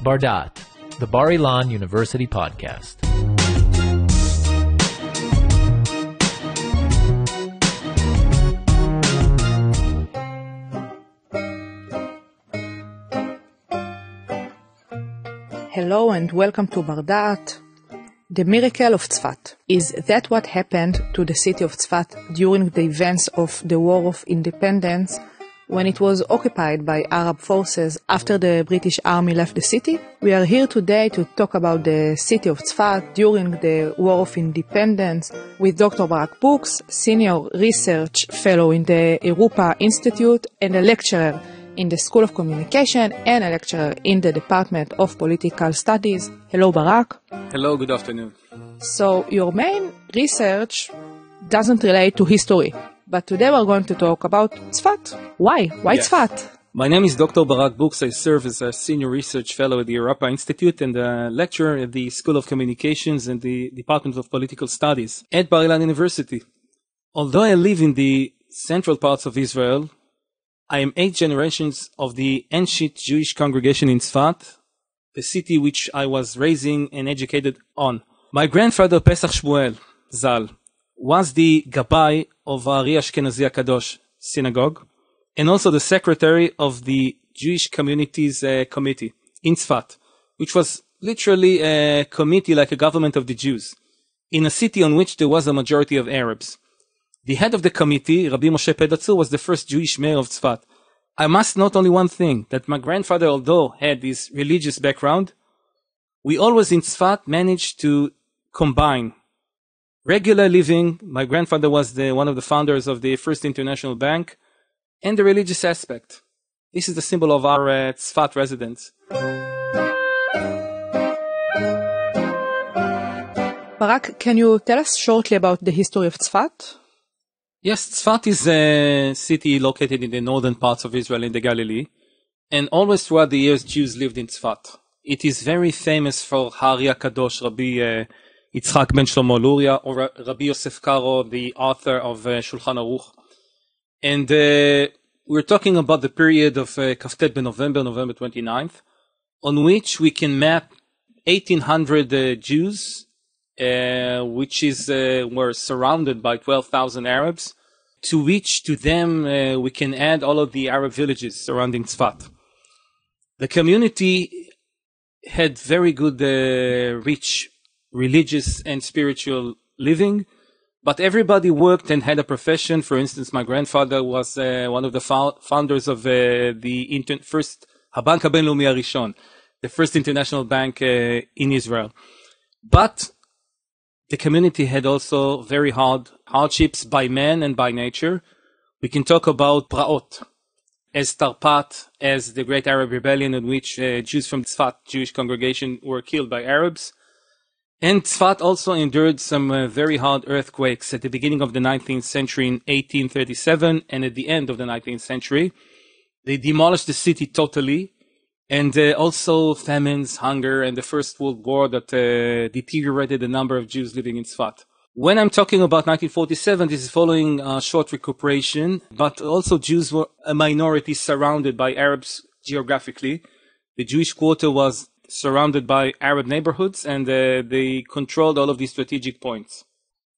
Bar-Daat, the Bar-Ilan University Podcast. Hello and welcome to Bar-Daat. The miracle of Tzfat. Is that what happened to the city of Tzfat during the events of the War of Independence when it was occupied by Arab forces after the British Army left the city? We are here today to talk about the city of Tzfat during the War of Independence with Dr. Barak Bouks, Senior Research Fellow in the Europa Institute and a lecturer in the School of Communication and a lecturer in the Department of Political Studies. Hello, Barak. Hello, good afternoon. So your main research doesn't relate to history, but today we're going to talk about Tzfat. Why? Why Yes. Tzfat? My name is Dr. Barak Bouks. I serve as a Senior Research Fellow at the Europa Institute and a lecturer at the School of Communications and the Department of Political Studies at Bar-Ilan University. Although I live in the central parts of Israel, I am 8 generations of the ancient Jewish congregation in Tzfat, the city which I was raising and educated on. My grandfather, Pesach Shmuel Zal, was the Gabbai of Ari Ashkenazi HaKadosh synagogue, and also the secretary of the Jewish Communities Committee in Tzfat, which was literally a committee like a government of the Jews, in a city on which there was a majority of Arabs. The head of the committee, Rabbi Moshe Pedatzur, was the first Jewish mayor of Tzfat. I must note only one thing, that my grandfather, although had this religious background, we always in Tzfat managed to combine regular living. My grandfather was one of the founders of the First International Bank, and the religious aspect. This is the symbol of our Tzfat residence. Barak, can you tell us shortly about the history of Tzfat? Yes, Tzfat is a city located in the northern parts of Israel in the Galilee, and always throughout the years Jews lived in Tzfat. It is very famous for Hari HaKadosh, Rabbi Yitzchak ben Shlomo Luria, or Rabbi Yosef Karo, the author of Shulchan Aruch. And we're talking about the period of Kaftet November 29th, on which we can map 1,800 Jews, which were surrounded by 12,000 Arabs, to them we can add all of the Arab villages surrounding Tzfat. The community had very good, rich religious and spiritual living, but everybody worked and had a profession. For instance, my grandfather was one of the founders of the first Habank HaBenLaumi HaRishon, the first international bank in Israel. But the community had also very hardships by man and by nature. We can talk about Praot, as Tarpat, as the Great Arab Rebellion in which Jews from Tzfat, Jewish congregation, were killed by Arabs. And Tzfat also endured some very hard earthquakes at the beginning of the 19th century in 1837 and at the end of the 19th century. They demolished the city totally. And also famines, hunger, and the First World War that deteriorated the number of Jews living in Tzfat. When I'm talking about 1947, this is following a short recuperation, but also Jews were a minority surrounded by Arabs geographically. The Jewish quarter was surrounded by Arab neighborhoods, and they controlled all of these strategic points.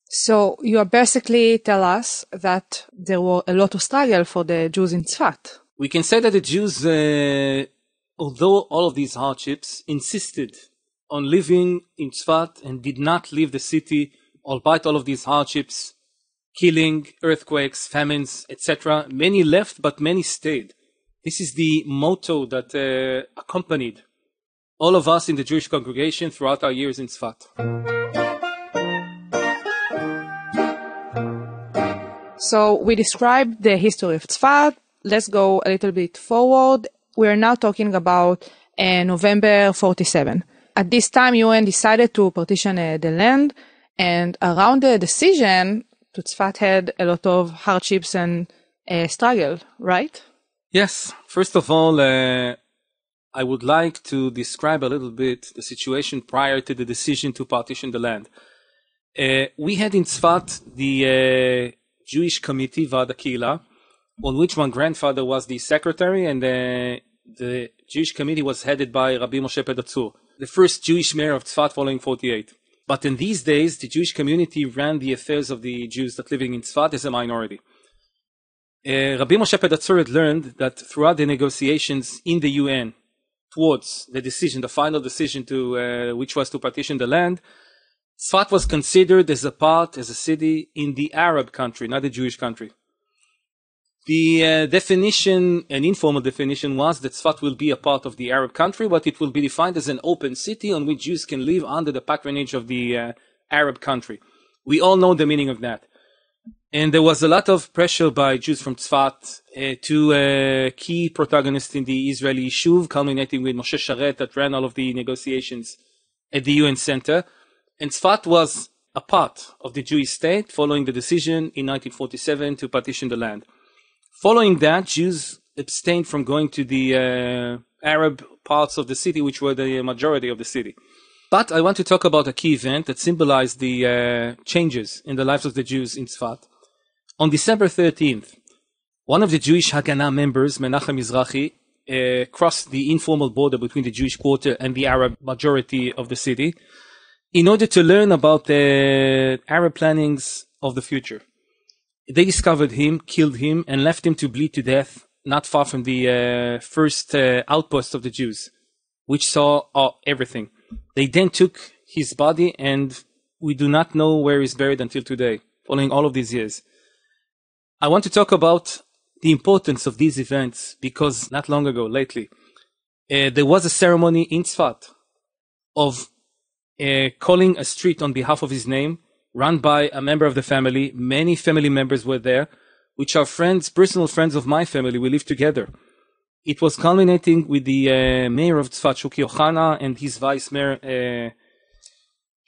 So you are basically tell us that there were a lot of struggle for the Jews in Tzfat. We can say that the Jews, although all of these hardships, insisted on living in Tzfat and did not leave the city, albeit all of these hardships, killing, earthquakes, famines, etc. Many left, but many stayed. This is the motto that accompanied all of us in the Jewish congregation throughout our years in Tzfat. So we described the history of Tzfat. Let's go a little bit forward. We are now talking about November 47. At this time, UN decided to partition the land, and around the decision, Tzfat had a lot of hardships and struggle, right? Yes. First of all, I would like to describe a little bit the situation prior to the decision to partition the land. We had in Tzfat the Jewish committee, Vada Kila, on which my grandfather was the secretary, and the Jewish committee was headed by Rabbi Moshe Pedatzur, the first Jewish mayor of Tzfat following 48. But in these days, the Jewish community ran the affairs of the Jews that living in Tzfat as a minority. Rabbi Moshe Pedatzur had learned that throughout the negotiations in the UN towards the decision, the final decision to which was to partition the land, Tzfat was considered as a city in the Arab country, not the Jewish country. The definition, an informal definition, was that Tzfat will be a part of the Arab country, but it will be defined as an open city on which Jews can live under the patronage of the Arab country. We all know the meaning of that. And there was a lot of pressure by Jews from Tzfat to key protagonists in the Israeli Yishuv, culminating with Moshe Sharet that ran all of the negotiations at the UN Center. And Tzfat was a part of the Jewish state following the decision in 1947 to partition the land. Following that, Jews abstained from going to the Arab parts of the city, which were the majority of the city. But I want to talk about a key event that symbolized the changes in the lives of the Jews in Tzfat. On December 13th, one of the Jewish Haganah members, Menachem Mizrahi, crossed the informal border between the Jewish quarter and the Arab majority of the city in order to learn about the Arab plannings of the future. They discovered him, killed him, and left him to bleed to death not far from the first outpost of the Jews, which saw everything. They then took his body, and we do not know where he's buried until today, following all of these years. I want to talk about the importance of these events because not long ago, lately, there was a ceremony in Tzfat of calling a street on behalf of his name, run by a member of the family. Many family members were there, which are friends, personal friends of my family. We live together. It was culminating with the mayor of Tzfat, Shuki Ohana, and his vice mayor,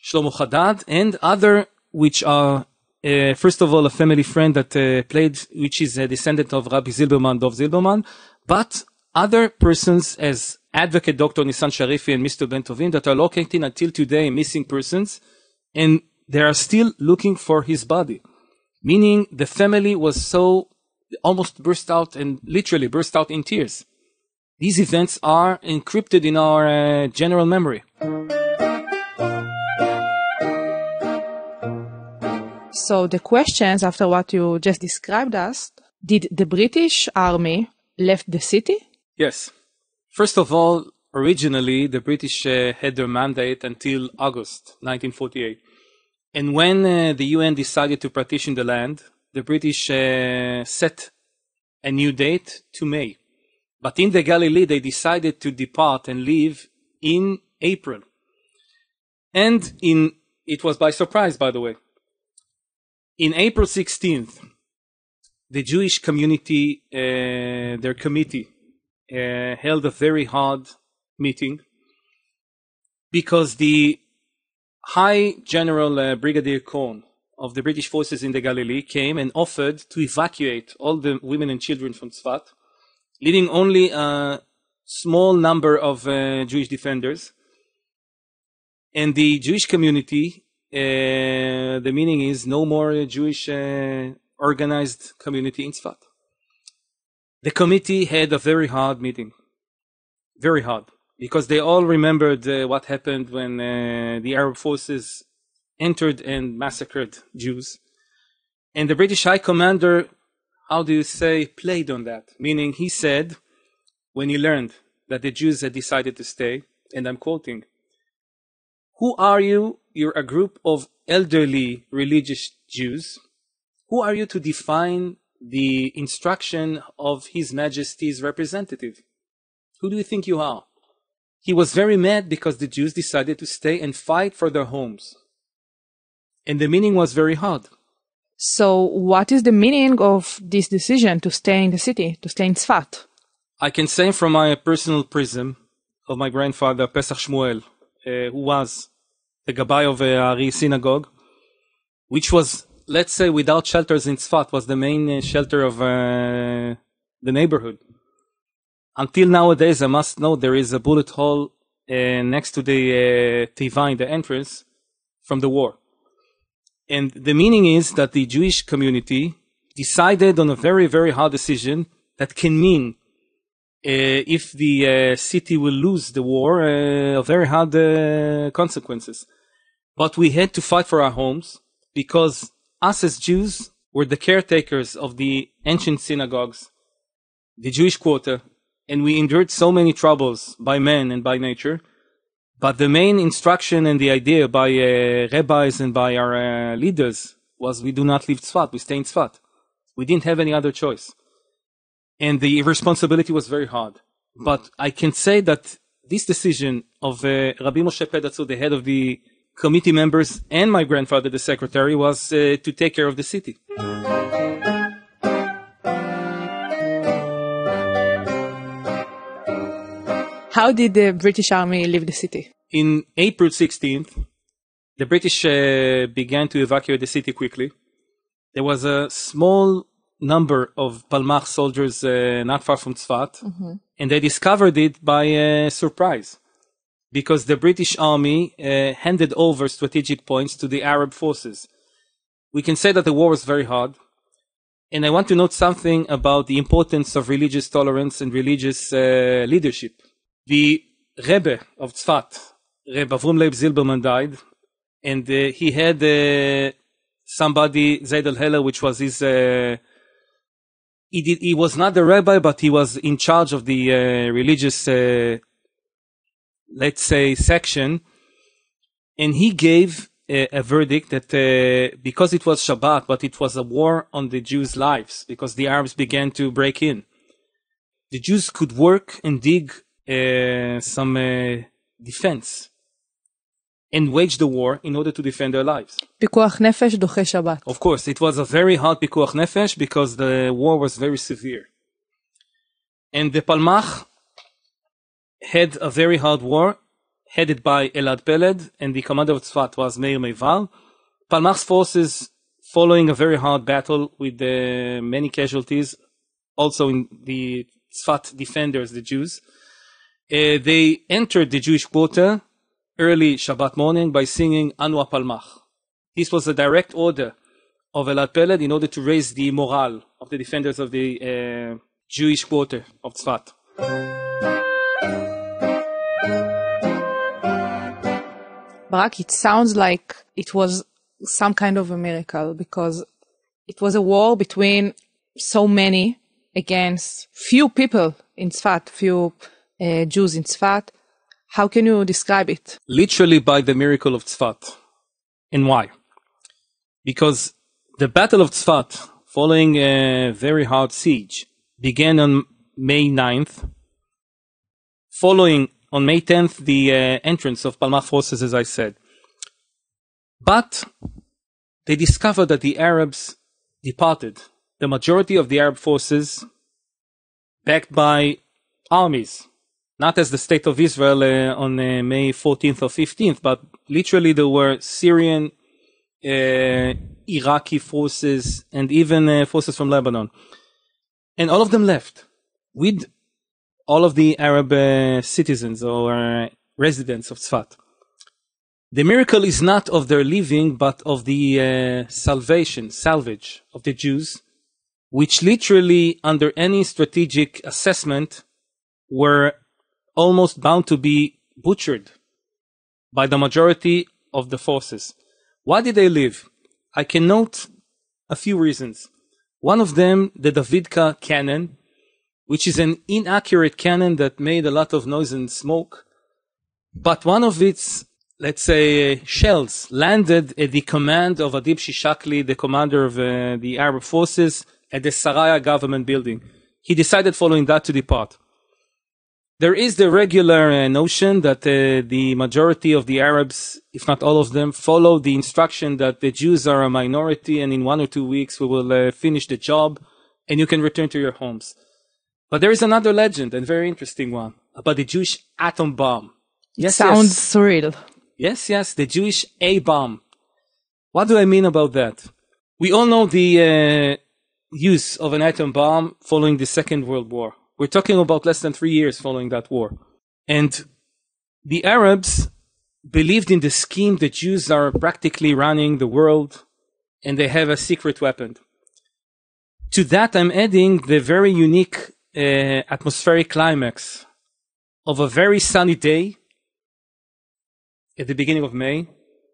Shlomo Haddad, and other, which are, first of all, a family friend that played, which is a descendant of Rabbi Zilberman, Dov Zilberman, but other persons as advocate Dr. Nissan Sharifi and Mr. Ben Tovim that are located until today missing persons, and they are still looking for his body. Meaning the family was so almost burst out and literally burst out in tears. These events are encrypted in our general memory. So the questions after what you just described us, did the British army left the city? Yes. First of all, originally the British had their mandate until August 1948. And when the UN decided to partition the land, the British set a new date to May. But in the Galilee, they decided to depart and leave in April. And it was by surprise, by the way. In April 16th, the Jewish community, their committee, held a very hard meeting because the High General Brigadier Korn of the British forces in the Galilee came and offered to evacuate all the women and children from Tzfat, leaving only a small number of Jewish defenders. And the Jewish community, the meaning is no more Jewish organized community in Tzfat. The committee had a very hard meeting, very hard. Because they all remembered what happened when the Arab forces entered and massacred Jews. And the British High Commander, played on that. Meaning he said, when he learned that the Jews had decided to stay, and I'm quoting, "Who are you? You're a group of elderly religious Jews. Who are you to define the instruction of His Majesty's representative? Who do you think you are?" He was very mad because the Jews decided to stay and fight for their homes. And the meaning was very hard. So what is the meaning of this decision to stay in the city, to stay in Tzfat? I can say from my personal prism of my grandfather, Pesach Shmuel, who was the Gabbai of Ari synagogue, which was, let's say, without shelters in Tzfat, was the main shelter of the neighborhood. Until nowadays, I must know there is a bullet hole next to the Teva in the entrance from the war. And the meaning is that the Jewish community decided on a very, very hard decision that can mean if the city will lose the war, very hard consequences. But we had to fight for our homes because us as Jews were the caretakers of the ancient synagogues, the Jewish quarter, and we endured so many troubles by men and by nature. But the main instruction and the idea by rabbis and by our leaders was we do not leave Tzfat, we stay in Tzfat. We didn't have any other choice. And the responsibility was very hard. But I can say that this decision of Rabbi Moshe Pedatzu, the head of the committee members, and my grandfather, the secretary, was to take care of the city. How did the British Army leave the city? In April 16th, the British began to evacuate the city quickly. There was a small number of Palmach soldiers not far from Tzfat, and they discovered it by surprise, because the British Army handed over strategic points to the Arab forces. We can say that the war was very hard, and I want to note something about the importance of religious tolerance and religious leadership. The Rebbe of Tzfat, Rebbe Avrum Leib Zilberman, died, and he had somebody, Zaid al-Heller, which was his... He was not the rabbi, but he was in charge of the religious, let's say, section. And he gave a verdict that because it was Shabbat, but it was a war on the Jews' lives, because the Arabs began to break in. The Jews could work and dig some defense and wage the war in order to defend their lives. פיקוח נפש דוחה שבת. Of course, it was a very hard pikuach nefesh because the war was very severe. And the Palmach had a very hard war, headed by Elad Peled, and the commander of Tzfat was Meir Meival. Palmach's forces, following a very hard battle with many casualties, also in the Tzfat defenders, the Jews, they entered the Jewish quarter early Shabbat morning by singing Anu Palmach. This was a direct order of Elad Peled in order to raise the morale of the defenders of the Jewish quarter of Tzfat. Barak, it sounds like it was some kind of a miracle because it was a war between so many against few people in Tzfat, few Jews in Tzfat. How can you describe it? Literally by the miracle of Tzfat. And why? Because the Battle of Tzfat, following a very hard siege, began on May 9th, following on May 10th the entrance of Palmach forces, as I said. But they discovered that the Arabs departed. The majority of the Arab forces, backed by armies, not as the State of Israel on May 14th or 15th, but literally there were Syrian, Iraqi forces, and even forces from Lebanon. And all of them left with all of the Arab citizens or residents of Tzfat. The miracle is not of their leaving, but of the salvage of the Jews, which literally, under any strategic assessment, were almost bound to be butchered by the majority of the forces. Why did they leave? I can note a few reasons. One of them, the Davidka cannon, which is an inaccurate cannon that made a lot of noise and smoke. But one of its, let's say, shells landed at the command of Adib Shishakli, the commander of the Arab forces, at the Saraya government building. He decided following that to depart. There is the regular notion that the majority of the Arabs, if not all of them, follow the instruction that the Jews are a minority and in 1 or 2 weeks we will finish the job and you can return to your homes. But there is another legend, and very interesting one, about the Jewish atom bomb. It sounds surreal. Yes, the Jewish A-bomb. What do I mean about that? We all know the use of an atom bomb following the Second World War. We're talking about less than 3 years following that war. And the Arabs believed in the scheme that Jews are practically running the world and they have a secret weapon. To that, I'm adding the very unique atmospheric climax of a very sunny day at the beginning of May,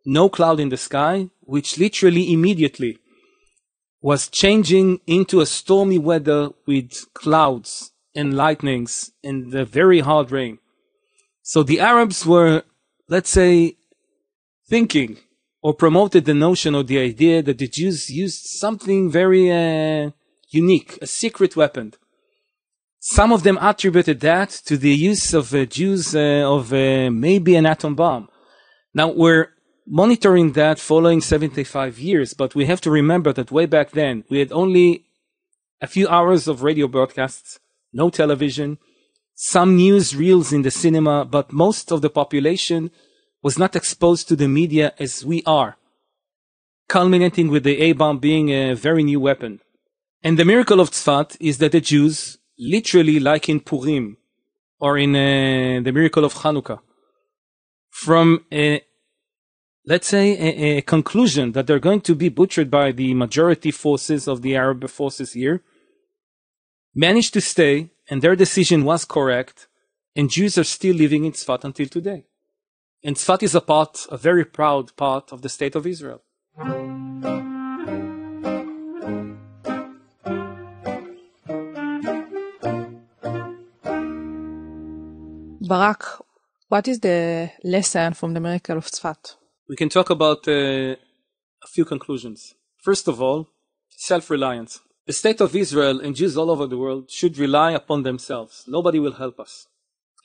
no cloud in the sky, which literally immediately was changing into a stormy weather with clouds and lightnings and the very hard rain. So the Arabs were, let's say, thinking or promoted the notion or the idea that the Jews used something very unique, a secret weapon. Some of them attributed that to the use of Jews of maybe an atom bomb. Now, we're monitoring that following 75 years, but we have to remember that way back then, we had only a few hours of radio broadcasts, no television, some news reels in the cinema, but most of the population was not exposed to the media as we are, culminating with the A-bomb being a very new weapon. And the miracle of Tzfat is that the Jews, literally like in Purim, or in the miracle of Hanukkah, from let's say a conclusion that they're going to be butchered by the majority forces of the Arab forces here, managed to stay, and their decision was correct, and Jews are still living in Tzfat until today. And Tzfat is a very proud part of the state of Israel. Barak, what is the lesson from the miracle of Tzfat? We can talk about a few conclusions. First of all, self-reliance. The state of Israel and Jews all over the world should rely upon themselves. Nobody will help us.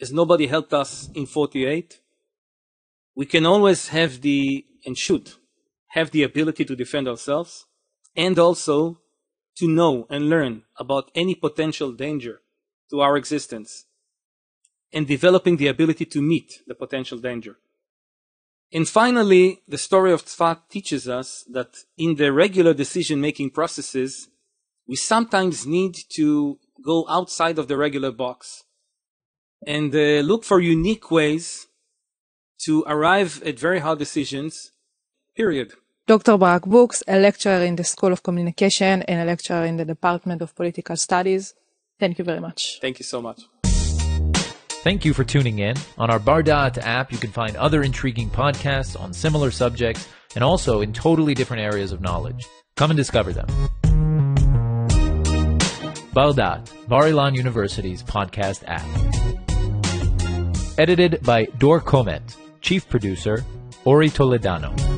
As nobody helped us in 48, we can always have and should have the ability to defend ourselves, and also to know and learn about any potential danger to our existence, and developing the ability to meet the potential danger. And finally, the story of Tzfat teaches us that in the regular decision-making processes, we sometimes need to go outside of the regular box and look for unique ways to arrive at very hard decisions, period. Dr. Barak Bouks, a lecturer in the School of Communication and a lecturer in the Department of Political Studies. Thank you very much. Thank you so much. Thank you for tuning in. On our Bar-Daat app, you can find other intriguing podcasts on similar subjects and also in totally different areas of knowledge. Come and discover them. Bar-Daat, Bar-Ilan University's podcast app. Edited by Dor Komet. Chief producer, Ori Toledano.